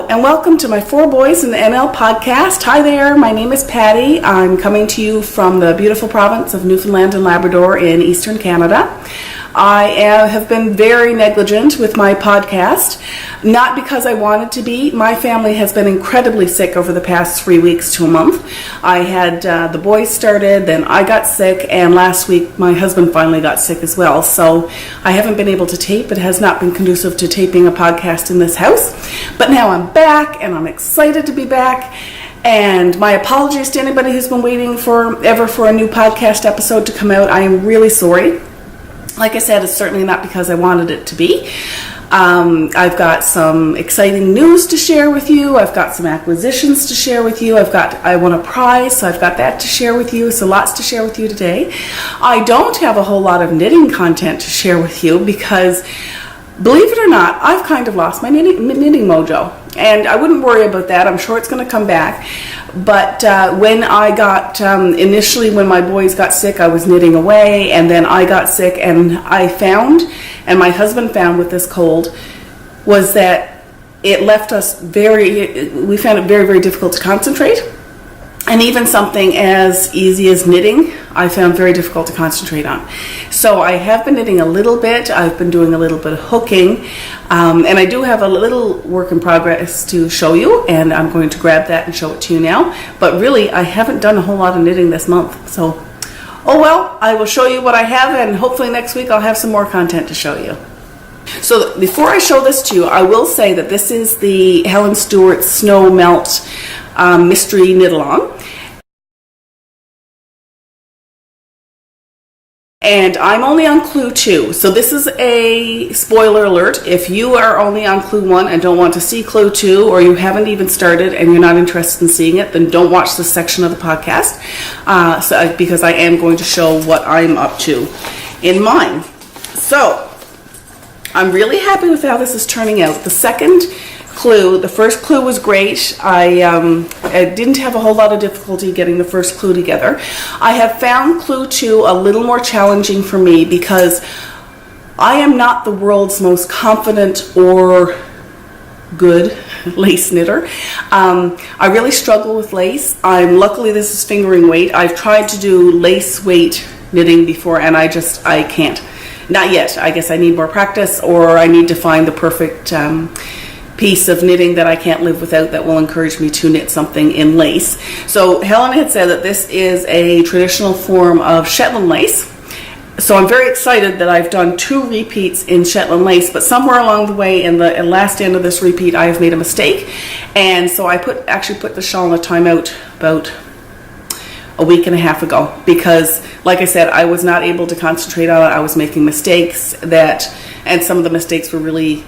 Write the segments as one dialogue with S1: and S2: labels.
S1: And welcome to my Four Boys in the NL podcast. Hi there, my name is Patty. I'm coming to you from the beautiful province of Newfoundland and Labrador in eastern Canada. I have been very negligent with my podcast, not because I wanted to be. My family has been incredibly sick over the past 3 weeks to a month. I had the boys started, then I got sick, and last week my husband finally got sick as well. So I haven't been able to tape. It has not been conducive to taping a podcast in this house. But now I'm back, and I'm excited to be back. And my apologies to anybody who's been waiting forever for a new podcast episode to come out. I am really sorry. Like I said, it's certainly not because I wanted it to be. I've got some exciting news to share with you. I've got some acquisitions to share with you. I won a prize, so I've got that to share with you. So lots to share with you today. I don't have a whole lot of knitting content to share with you because, believe it or not, I've kind of lost my knitting mojo. And I wouldn't worry about that. I'm sure it's going to come back. But when I got, initially when my boys got sick, I was knitting away. And then I got sick, and I found, and my husband found with this cold, was that it left us we found it very, very difficult to concentrate. And even something as easy as knitting, I found very difficult to concentrate on. So I have been knitting a little bit. I've been doing a little bit of hooking. And I do have a little work in progress to show you. And I'm going to grab that and show it to you now. But really, I haven't done a whole lot of knitting this month. So, oh well, I will show you what I have. And hopefully next week I'll have some more content to show you. So before I show this to you, I will say that this is the Helen Stewart Snow Melt Mystery Knit Along. And I'm only on clue 2. So this is a spoiler alert. If you are only on clue 1 and don't want to see clue 2, or you haven't even started and you're not interested in seeing it, then don't watch this section of the podcast because I am going to show what I'm up to in mine. So I'm really happy with how this is turning out. The second clue, the first clue was great. I didn't have a whole lot of difficulty getting the first clue together. I have found clue 2 a little more challenging for me because I am not the world's most confident or good lace knitter. I really struggle with lace. Luckily this is fingering weight. I've tried to do lace weight knitting before and I can't. Not yet. I guess I need more practice, or I need to find the perfect piece of knitting that I can't live without that will encourage me to knit something in lace. So Helen had said that this is a traditional form of Shetland lace. So I'm very excited that I've done 2 repeats in Shetland lace, but somewhere along the way in the last end of this repeat I have made a mistake. And so I actually put the shawl in a timeout about a week and a half ago because, like I said, I was not able to concentrate on it. I was making mistakes and some of the mistakes were really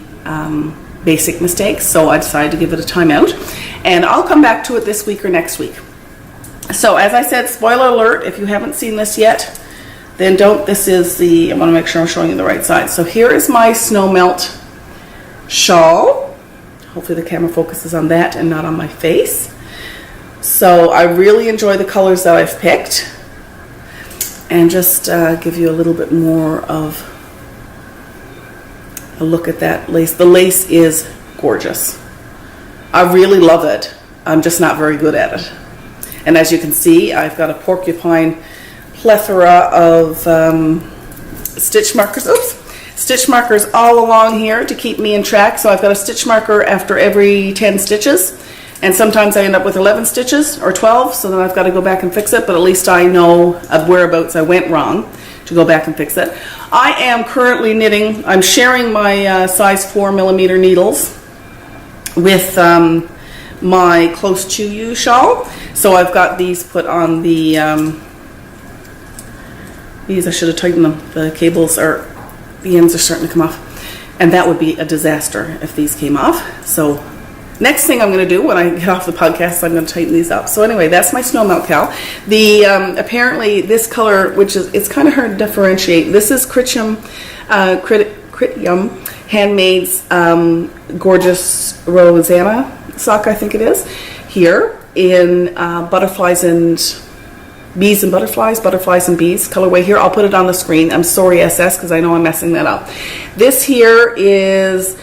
S1: basic mistakes, so I decided to give it a timeout. And I'll come back to it this week or next week. So as I said, spoiler alert, if you haven't seen this yet, then don't. I want to make sure I'm showing you the right side. So here is my snow melt shawl. Hopefully the camera focuses on that and not on my face. So I really enjoy the colors that I've picked, and just give you a little bit more of a look at that lace. The lace is gorgeous. I really love it. I'm just not very good at it. And as you can see, I've got a porcupine plethora of stitch markers. Stitch markers all along here to keep me in track. So I've got a stitch marker after every 10 stitches. And sometimes I end up with 11 stitches or 12, so then I've got to go back and fix it, but at least I know of whereabouts I went wrong to go back and fix it. I am currently knitting, I'm sharing my size 4mm needles with my Close to You shawl. So I've got these put on the, these I should have tightened them. The cables the ends are starting to come off. And that would be a disaster if these came off. So next thing I'm going to do when I get off the podcast, I'm going to tighten these up. So anyway, that's my snow melt cowl. Apparently this color, which is, it's kind of hard to differentiate. This is Critium Handmaid's gorgeous Rosanna sock, I think it is, here in butterflies and bees and butterflies and bees colorway here. I'll put it on the screen. I'm sorry, SS, because I know I'm messing that up. This here is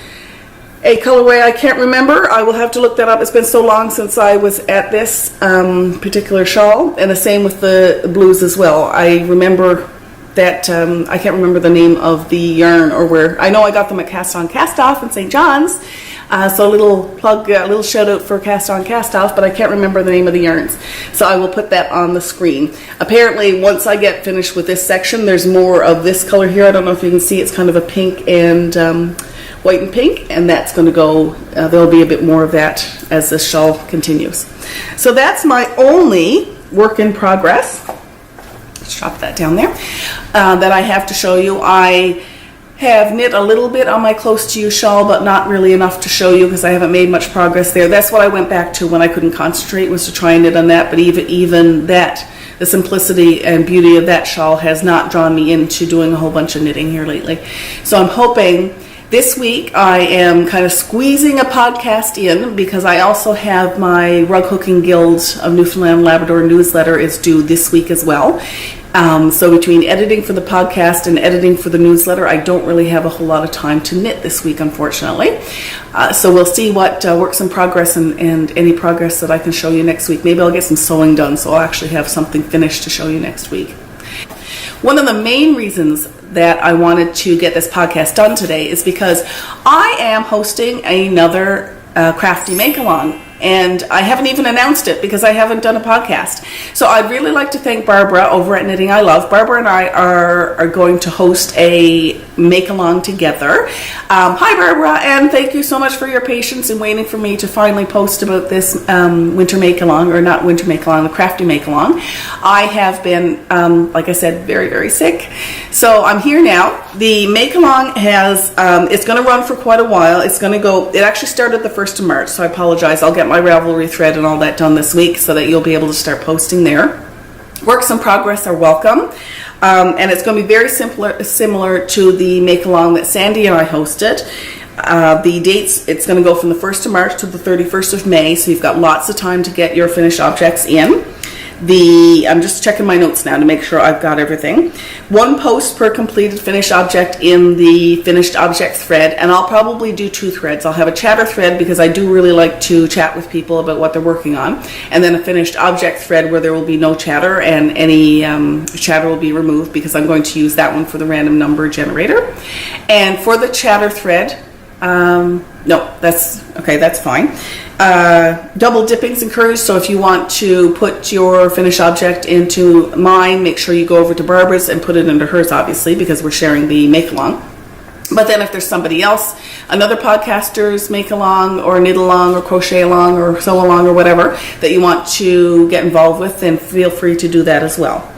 S1: a colorway I can't remember. I will have to look that up. It's been so long since I was at this particular shawl, and the same with the blues as well. I remember that I can't remember the name of the yarn or where. I know I got them at Cast On Cast Off in St. John's. So a little plug, a little shout out for Cast On Cast Off, but I can't remember the name of the yarns. So I will put that on the screen. Apparently, once I get finished with this section, there's more of this color here. I don't know if you can see. It's kind of a pink and white and pink, and that's going to go, there'll be a bit more of that as this shawl continues. So that's my only work in progress. Let's drop that down there. That I have to show you. I have knit a little bit on my Close to You shawl, but not really enough to show you because I haven't made much progress there. That's what I went back to when I couldn't concentrate, was to try and knit on that. But even that, the simplicity and beauty of that shawl has not drawn me into doing a whole bunch of knitting here lately. So I'm hoping this week I am kind of squeezing a podcast in, because I also have my Rug Hooking Guild of Newfoundland and Labrador newsletter is due this week as well. So between editing for the podcast and editing for the newsletter, I don't really have a whole lot of time to knit this week, unfortunately. So we'll see what works in progress and any progress that I can show you next week. Maybe I'll get some sewing done, so I'll actually have something finished to show you next week. One of the main reasons that I wanted to get this podcast done today is because I am hosting another crafty make-along. And I haven't even announced it because I haven't done a podcast. So I'd really like to thank Barbara over at Knitting I Love. Barbara and I are going to host a make-along together. Hi, Barbara, and thank you so much for your patience in waiting for me to finally post about this winter make-along, or not winter make-along, the crafty make-along. I have been, like I said, very, very sick. So I'm here now. The make-along has, it's going to run for quite a while. It's going to go, it actually started the 1st of March, so I apologize. I'll get my Ravelry thread and all that done this week so that you'll be able to start posting there. Works in progress are welcome. And it's going to be very similar to the make-along that Sandy and I hosted. The dates, it's going to go from the 1st of March to the 31st of May, so you've got lots of time to get your finished objects in. I'm just checking my notes now to make sure I've got everything. 1 post per completed finished object in the finished object thread, and I'll probably do 2 threads. I'll have a chatter thread because I do really like to chat with people about what they're working on, and then a finished object thread where there will be no chatter, and any chatter will be removed because I'm going to use that one for the random number generator. And for the chatter thread, no, that's okay, that's fine. Double dipping's encouraged, so if you want to put your finished object into mine, make sure you go over to Barbara's and put it into hers, obviously, because we're sharing the make-along. But then if there's somebody else, another podcaster's make-along or knit-along or crochet-along or sew-along or whatever that you want to get involved with, then feel free to do that as well.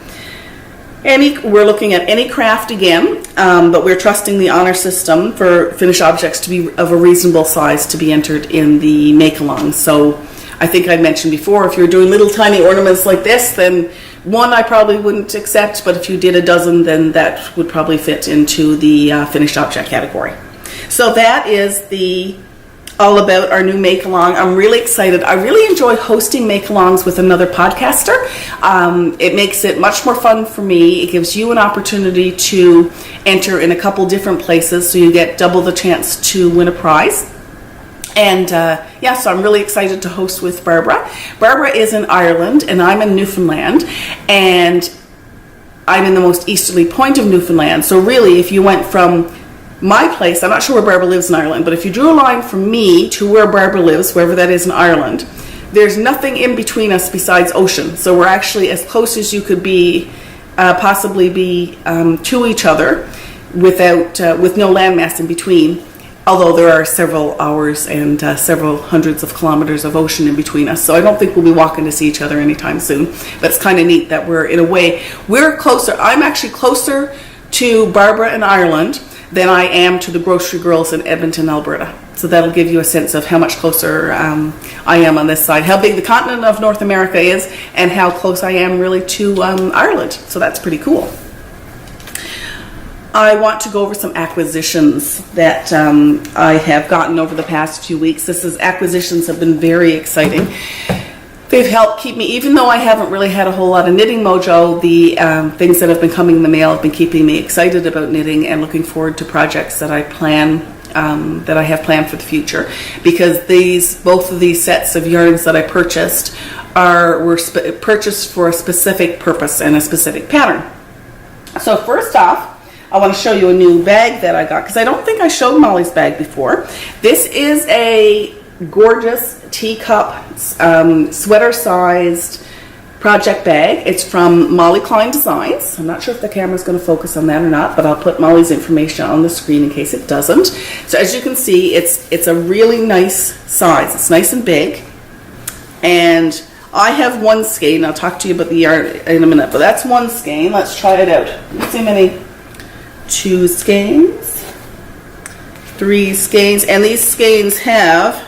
S1: We're looking at any craft again, but we're trusting the honor system for finished objects to be of a reasonable size to be entered in the make-along. So I think I mentioned before, if you're doing little tiny ornaments like this, then 1 I probably wouldn't accept, but if you did a dozen, then that would probably fit into the finished object category. So that is all about our new make-along. I'm really excited. I really enjoy hosting make-alongs with another podcaster. It makes it much more fun for me. It gives you an opportunity to enter in a couple different places, so you get double the chance to win a prize. And so I'm really excited to host with Barbara. Barbara is in Ireland and I'm in Newfoundland, and I'm in the most easterly point of Newfoundland. So really, if you went from my place, I'm not sure where Barbara lives in Ireland, but if you drew a line from me to where Barbara lives, wherever that is in Ireland, there's nothing in between us besides ocean. So we're actually as close as you could be, possibly be to each other with no landmass in between. Although there are several hours and several hundreds of kilometers of ocean in between us. So I don't think we'll be walking to see each other anytime soon. But it's kind of neat that we're closer. I'm actually closer to Barbara in Ireland than I am to the grocery girls in Edmonton, Alberta. So that'll give you a sense of how much closer I am on this side, how big the continent of North America is, and how close I am really to Ireland. So that's pretty cool. I want to go over some acquisitions that I have gotten over the past few weeks. Acquisitions have been very exciting. They've helped keep me, even though I haven't really had a whole lot of knitting mojo, the things that have been coming in the mail have been keeping me excited about knitting and looking forward to projects that I have planned for the future. Because both of these sets of yarns that I purchased were purchased for a specific purpose and a specific pattern. So first off, I want to show you a new bag that I got, because I don't think I showed Molly's bag before. This is a gorgeous teacup sweater-sized project bag. It's from Molly Klein Designs. I'm not sure if the camera's going to focus on that or not, but I'll put Molly's information on the screen in case it doesn't. So as you can see, it's a really nice size. It's nice and big. And I have one skein. I'll talk to you about the yarn in a minute, but that's one skein. Let's try it out. Let's see how many. 2 skeins, 3 skeins, and these skeins have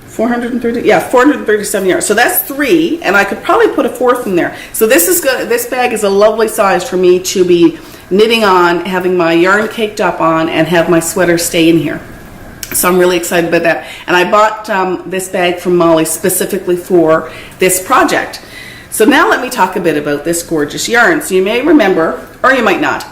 S1: 437 yards. So that's 3, and I could probably put a 4th in there. So this bag is a lovely size for me to be knitting on, having my yarn caked up on, and have my sweater stay in here. So I'm really excited about that. And I bought this bag from Molly specifically for this project. So now let me talk a bit about this gorgeous yarn. So you may remember, or you might not,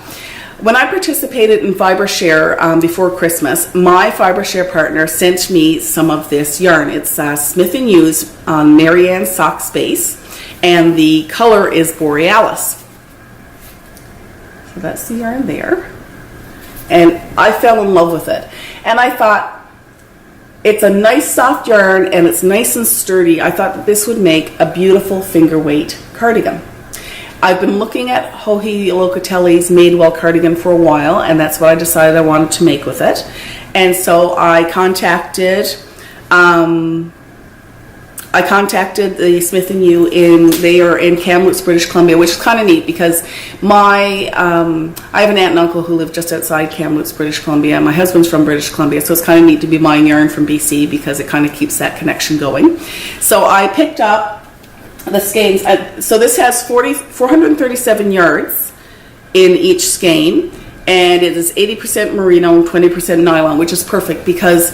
S1: when I participated in Fiber Share before Christmas, my Fiber Share partner sent me some of this yarn. It's Smith & Hughes on Marianne Sock Space, and the color is Borealis. So that's the yarn there. And I fell in love with it. And I thought, it's a nice soft yarn and it's nice and sturdy. I thought that this would make a beautiful finger weight cardigan. I've been looking at Joji Locatelli's Madewell cardigan for a while, and that's what I decided I wanted to make with it. And so I contacted the Smith & Hugh they are in Kamloops, British Columbia, which is kind of neat because I have an aunt and uncle who live just outside Kamloops, British Columbia. My husband's from British Columbia, so it's kind of neat to be buying yarn from BC because it kind of keeps that connection going. So I picked up the skeins. So this has 437 yards in each skein, and it is 80% merino and 20% nylon, which is perfect because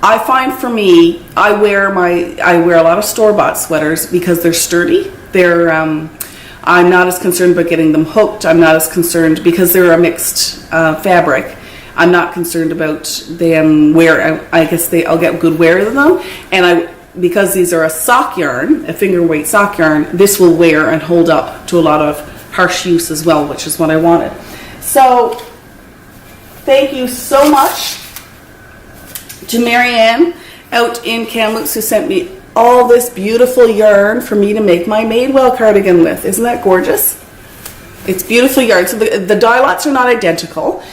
S1: I find for me, I wear a lot of store-bought sweaters because they're sturdy. I'm not as concerned about getting them hooked. I'm not as concerned because they're a mixed fabric. I'm not concerned about them wear. I guess I'll get good wear of them. And because these are a sock yarn, a finger weight sock yarn, this will wear and hold up to a lot of harsh use as well, which is what I wanted. So thank you so much to Marianne out in Kamloops who sent me all this beautiful yarn for me to make my Madewell cardigan with. Isn't that gorgeous? It's beautiful yarn. So the dye lots are not identical,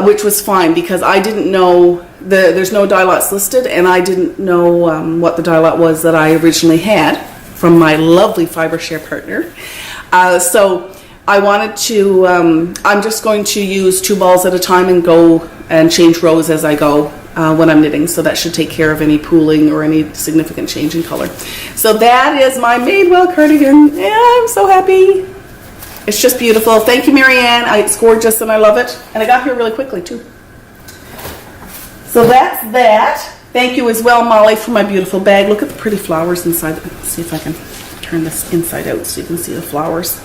S1: which was fine because I didn't know, there's no dye lots listed, and I didn't know what the dye lot was that I originally had from my lovely Fiber Share partner. So I wanted to, I'm just going to use 2 balls at a time and go and change rows as I go when I'm knitting, so that should take care of any pooling or any significant change in color. So that is my Madewell cardigan. Yeah, I'm so happy. It's just beautiful. Thank you, Marianne. It's gorgeous and I love it. And I got here really quickly too. So that's that. Thank you as well, Molly, for my beautiful bag. Look at the pretty flowers inside. Let's see if I can turn this inside out so you can see the flowers.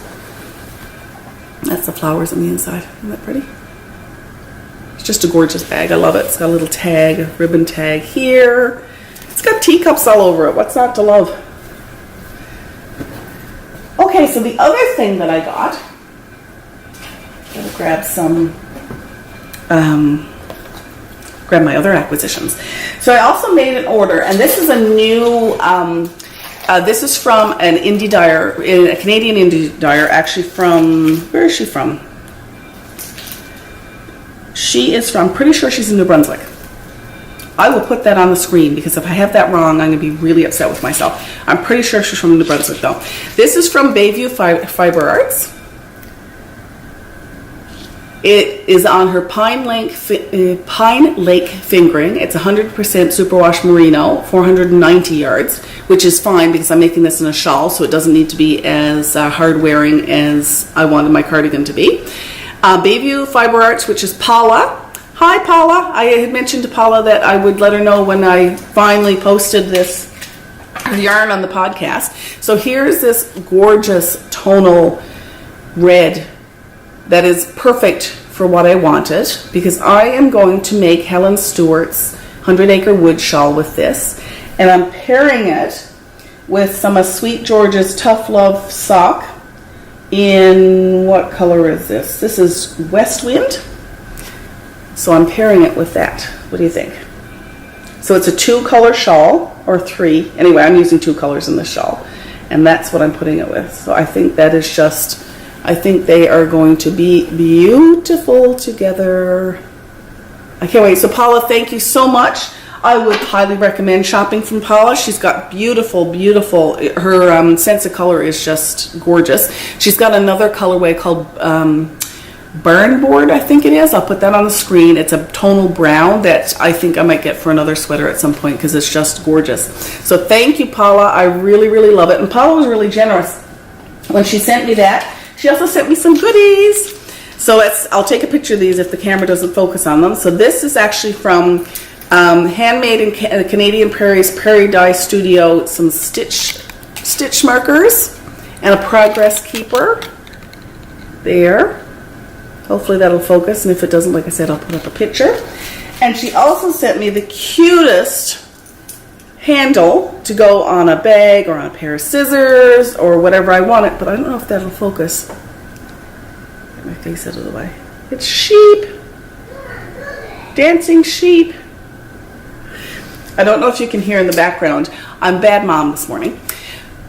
S1: That's the flowers on the inside. Isn't that pretty? It's just a gorgeous bag. I love it. It's got a little tag, a ribbon tag here. It's got teacups all over it. What's not to love? Okay, so the other thing that I got, I'm gonna grab some, grab my other acquisitions. So I also made an order, and this is a new, this is from an indie dyer, a Canadian indie dyer, actually from, where is she from? She is from, pretty sure she's in New Brunswick. I will put that on the screen because if I have that wrong, I'm going to be really upset with myself. I'm pretty sure she's from New Brunswick though. This is from Bayview Fiber Arts. It is on her Pine Lake fingering. It's 100% superwash merino, 490 yards, which is fine because I'm making this in a shawl, so it doesn't need to be as hard wearing as I wanted my cardigan to be. Bayview Fiber Arts, which is Paula. Hi, Paula. I had mentioned to Paula that I would let her know when I finally posted this yarn on the podcast. So here's this gorgeous tonal red that is perfect for what I wanted, because I am going to make Helen Stewart's 100 Acre Wood Shawl with this, and I'm pairing it with some of Sweet George's Tough Love sock in, what color is this? This is West Wind. So I'm pairing it with that. What do you think? So it's a 2-color shawl, or 3. Anyway, I'm using 2 colors in this shawl, and that's what I'm putting it with. So I think that is just, I think they are going to be beautiful together. I can't wait. So Paula, thank you so much. I would highly recommend shopping from Paula. She's got beautiful, her sense of color is just gorgeous. She's got another colorway called Burn Board, I think it is. I'll put that on the screen. It's a tonal brown that I think I might get for another sweater at some point because it's just gorgeous. So thank you, Paula. I really, really love it. And Paula was really generous when she sent me that. She also sent me some goodies. So I'll take a picture of these if the camera doesn't focus on them. So this is actually from Handmade in Canadian Prairie's Prairie Dye Studio. Some stitch markers and a progress keeper there. Hopefully that'll focus, and if it doesn't, like I said, I'll put up a picture. And she also sent me the cutest handle to go on a bag or on a pair of scissors or whatever I want it, but I don't know if that'll focus. Get my face out of the way. It's sheep. Dancing sheep. I don't know if you can hear in the background. I'm bad mom this morning.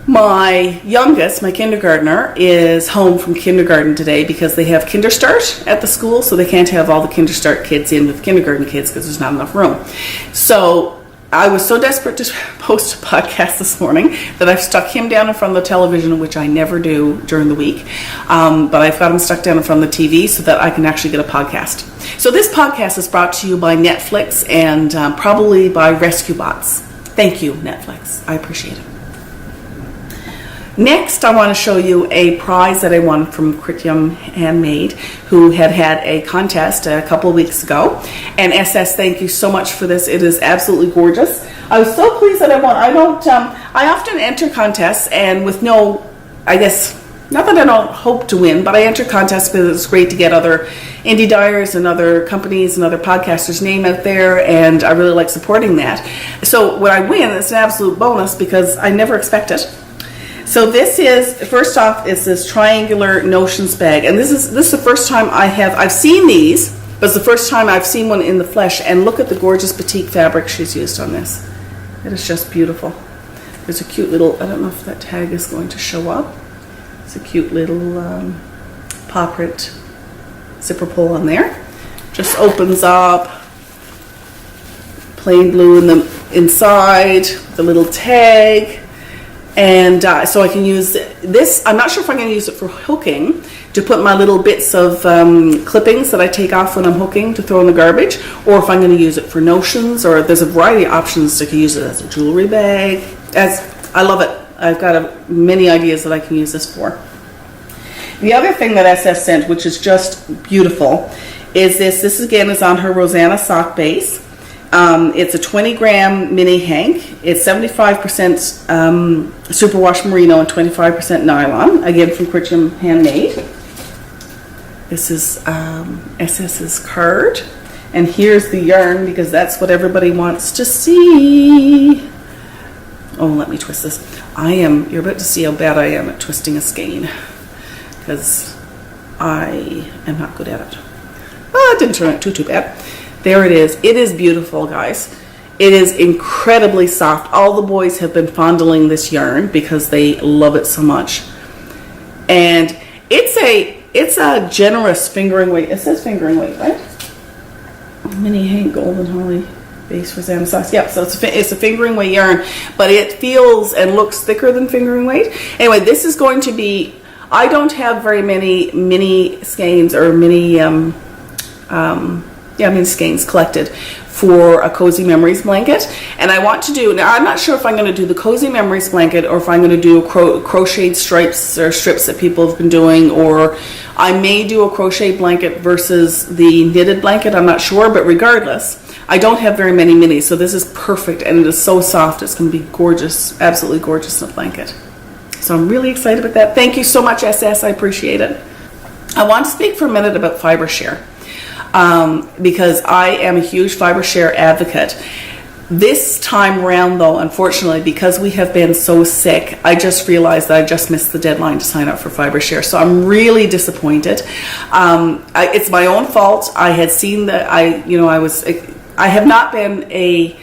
S1: My youngest, my kindergartner, is home from kindergarten today because they have Kinderstart at the school, so they can't have all the Kinderstart kids in with kindergarten kids because there's not enough room. So I was so desperate to post a podcast this morning that I've stuck him down in front of the television, which I never do during the week. But I've got him stuck down in front of the TV so that I can actually get a podcast. So this podcast is brought to you by Netflix and probably by Rescue Bots. Thank you, Netflix. I appreciate it. Next, I want to show you a prize that I won from Critchum Handmade, who had a contest a couple of weeks ago. And SS, thank you so much for this. It is absolutely gorgeous. I was so pleased that I won. I often enter contests, and with no, I guess, not that I don't hope to win, but I enter contests because it's great to get other indie dyers and other companies and other podcasters' name out there, and I really like supporting that. So when I win, it's an absolute bonus because I never expect it. So this is, first off, is this triangular Notions bag, and this is the first time I've seen these, but it's the first time I've seen one in the flesh. And look at the gorgeous batik fabric she's used on this. It is just beautiful. There's a cute little, I don't know if that tag is going to show up. It's a cute little paw print zipper pull on there. Just opens up, plain blue in the inside, the little tag. And so I can use this. I'm not sure if I'm going to use it for hooking, to put my little bits of clippings that I take off when I'm hooking to throw in the garbage, or if I'm going to use it for notions, or there's a variety of options to use it as a jewelry bag. I love it. I've got many ideas that I can use this for. The other thing that SS sent, which is just beautiful, is this. This again is on her Rosanna sock base. It's a 20-gram mini hank. It's 75% superwash merino and 25% nylon. Again, from Critchum Handmade. This is SS's card. And here's the yarn, because that's what everybody wants to see. Oh, let me twist this. You're about to see how bad I am at twisting a skein, because I am not good at it. Oh, it didn't turn out too bad. There it is. It is beautiful, guys. It is incredibly soft. All the boys have been fondling this yarn because they love it so much. And it's a generous fingering weight. It says fingering weight, right? Mini Hank Golden Holly base Rosanna socks. Yep, so it's a fingering weight yarn, but it feels and looks thicker than fingering weight. Anyway, this is going to be, I don't have very many mini skeins or mini skeins collected for a Cozy Memories blanket. And I want to do, now I'm not sure if I'm going to do the Cozy Memories blanket or if I'm going to do crocheted stripes or strips that people have been doing, or I may do a crochet blanket versus the knitted blanket. I'm not sure, but regardless, I don't have very many minis, so this is perfect, and it is so soft. It's going to be gorgeous, absolutely gorgeous in a blanket. So I'm really excited about that. Thank you so much, SS. I appreciate it. I want to speak for a minute about fiber share. Because I am a huge fiber share advocate. This time around, though, unfortunately, because we have been so sick, I just realized that I just missed the deadline to sign up for fiber share. So I'm really disappointed. It's my own fault. I had seen that I have not been a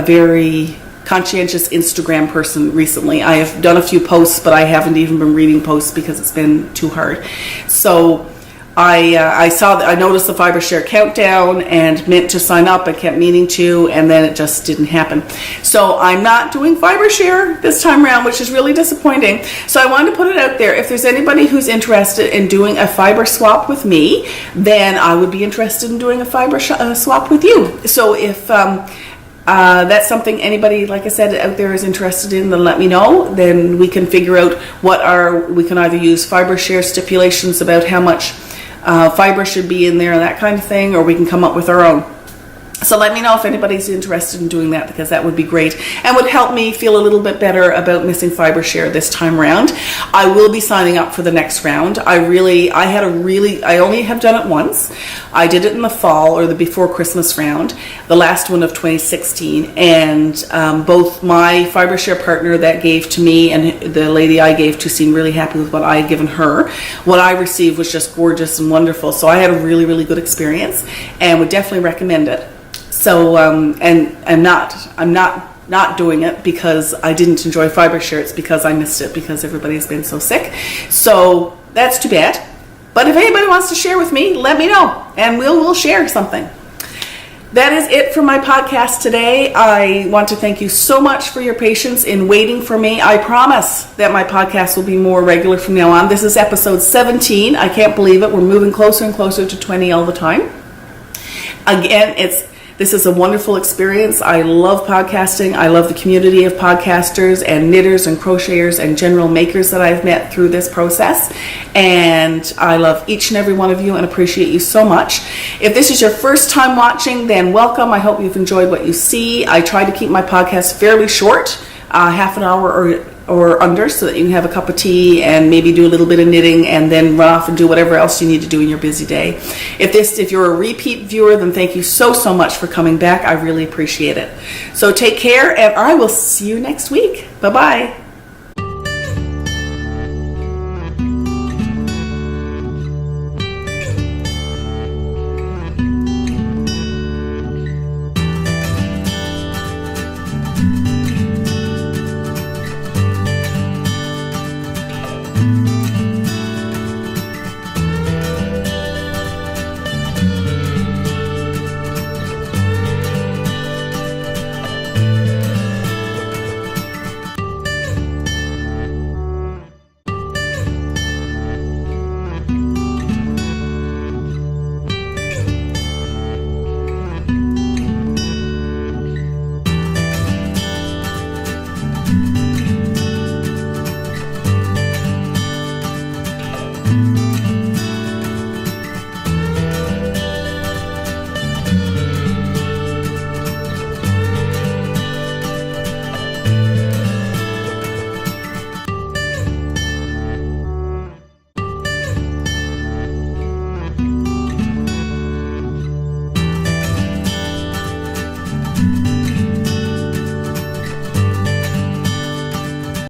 S1: very conscientious Instagram person recently. I have done a few posts, but I haven't even been reading posts because it's been too hard. So I noticed the fiber share countdown and meant to sign up. I kept meaning to, and then it just didn't happen. So I'm not doing fiber share this time around, which is really disappointing. So I wanted to put it out there. If there's anybody who's interested in doing a fiber swap with me, then I would be interested in doing a fiber swap with you. So if that's something anybody, like I said, out there is interested in, then let me know. Then we can figure out we can either use fiber share stipulations about how much fiber should be in there and that kind of thing, or we can come up with our own. So let me know if anybody's interested in doing that, because that would be great and would help me feel a little bit better about missing fiber share this time around. I will be signing up for the next round. I only have done it once. I did it in the fall, or the before Christmas round, the last one of 2016, and both my fiber share partner that gave to me and the lady I gave to seemed really happy with what I had given her. What I received was just gorgeous and wonderful. So I had a really, really good experience and would definitely recommend it. So, and I'm not doing it because I didn't enjoy fiber share. It's because I missed it because everybody's been so sick. So that's too bad. But if anybody wants to share with me, let me know, and we'll share something. That is it for my podcast today. I want to thank you so much for your patience in waiting for me. I promise that my podcast will be more regular from now on. This is episode 17. I can't believe it. We're moving closer and closer to 20 all the time. Again, this is a wonderful experience. I love podcasting. I love the community of podcasters and knitters and crocheters and general makers that I've met through this process. And I love each and every one of you and appreciate you so much. If this is your first time watching, then welcome. I hope you've enjoyed what you see. I try to keep my podcast fairly short, half an hour or under, so that you can have a cup of tea and maybe do a little bit of knitting and then run off and do whatever else you need to do in your busy day. If you're a repeat viewer, then thank you so much for coming back. I really appreciate it. So take care, and I will see you next week. Bye-bye.